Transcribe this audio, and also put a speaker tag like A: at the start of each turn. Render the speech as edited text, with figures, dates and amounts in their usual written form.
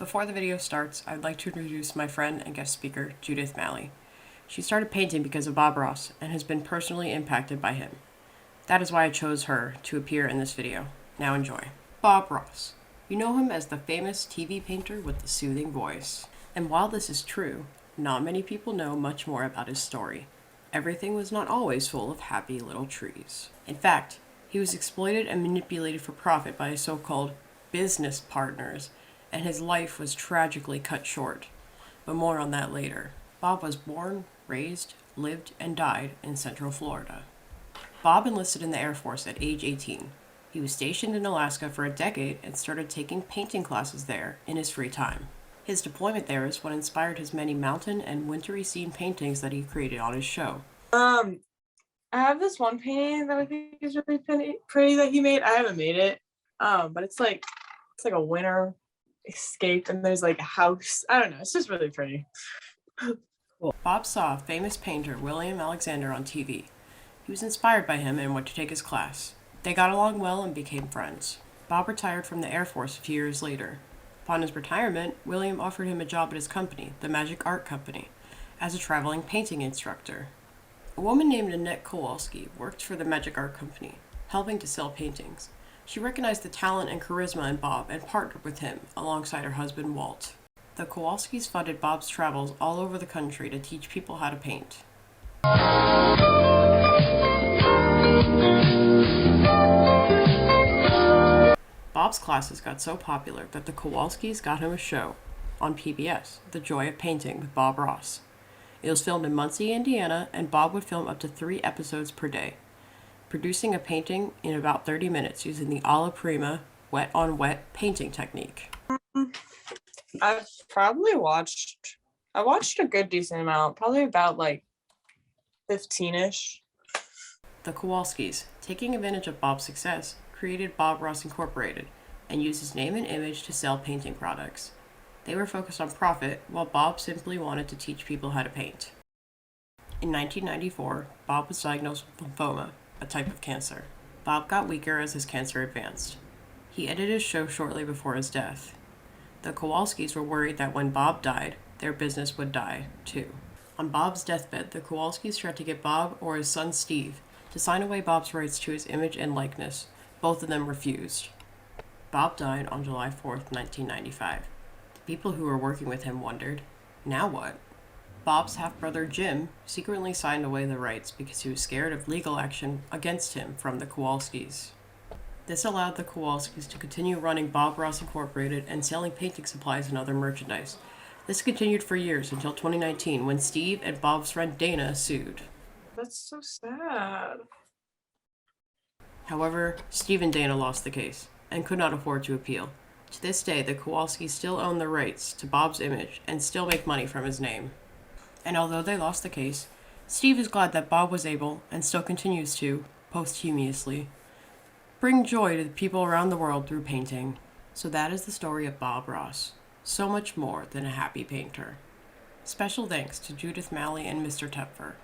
A: Before the video starts, I'd like to introduce my friend and guest speaker, Judith Malley. She started painting because of Bob Ross and has been personally impacted by him. That is why I chose her to appear in this video. Now enjoy. Bob Ross. You know him as the famous TV painter with the soothing voice. And while this is true, not many people know much more about his story. Everything was not always full of happy little trees. In fact, he was exploited and manipulated for profit by his so-called business partners, and his life was tragically cut short. But more on that later. Bob was born, raised, lived, and died in Central Florida. Bob enlisted in the Air Force at age 18. He was stationed in Alaska for a decade and started taking painting classes there in his free time. His deployment there is what inspired his many mountain and wintry scene paintings that he created on his show.
B: I have this one painting that I think is really pretty that he made. I haven't made it, but it's like a winter escape, and there's like a house. I don't know. It's just really pretty.
A: Bob saw famous painter William Alexander on TV. He was inspired by him and went to take his class. They got along well and became friends. Bob retired from the Air Force a few years later. Upon his retirement, William offered him a job at his company, the Magic Art Company, as a traveling painting instructor. A woman named Annette Kowalskis worked for the Magic Art Company, helping to sell paintings. She recognized the talent and charisma in Bob and partnered with him alongside her husband Walt. The Kowalskis funded Bob's travels all over the country to teach people how to paint. Bob's classes got so popular that the Kowalskis got him a show on PBS, The Joy of Painting with Bob Ross. It was filmed in Muncie, Indiana, and Bob would film up to 3 episodes per day, producing a painting in about 30 minutes using the alla prima, wet-on-wet painting technique.
B: I watched a good decent amount, probably about like 15-ish.
A: The Kowalskis, taking advantage of Bob's success, created Bob Ross Incorporated and used his name and image to sell painting products. They were focused on profit, while Bob simply wanted to teach people how to paint. In 1994, Bob was diagnosed with lymphoma, a type of cancer. Bob got weaker as his cancer advanced. He ended his show shortly before his death. The Kowalskis were worried that when Bob died, their business would die, too. On Bob's deathbed, the Kowalskis tried to get Bob or his son Steve to sign away Bob's rights to his image and likeness. Both of them refused. Bob died on July 4th, 1995. The people who were working with him wondered, now what? Bob's half-brother Jim secretly signed away the rights because he was scared of legal action against him from the Kowalskis. This allowed the Kowalskis to continue running Bob Ross Incorporated and selling painting supplies and other merchandise. This continued for years until 2019 when Steve and Bob's friend Dana sued.
B: That's so sad.
A: However, Steve and Dana lost the case and could not afford to appeal. To this day, the Kowalskis still own the rights to Bob's image and still make money from his name. And although they lost the case, Steve is glad that Bob was able, and still continues to, posthumously, bring joy to the people around the world through painting. So that is the story of Bob Ross. So much more than a happy painter. Special thanks to Judith Malley and Mr. Tepfer.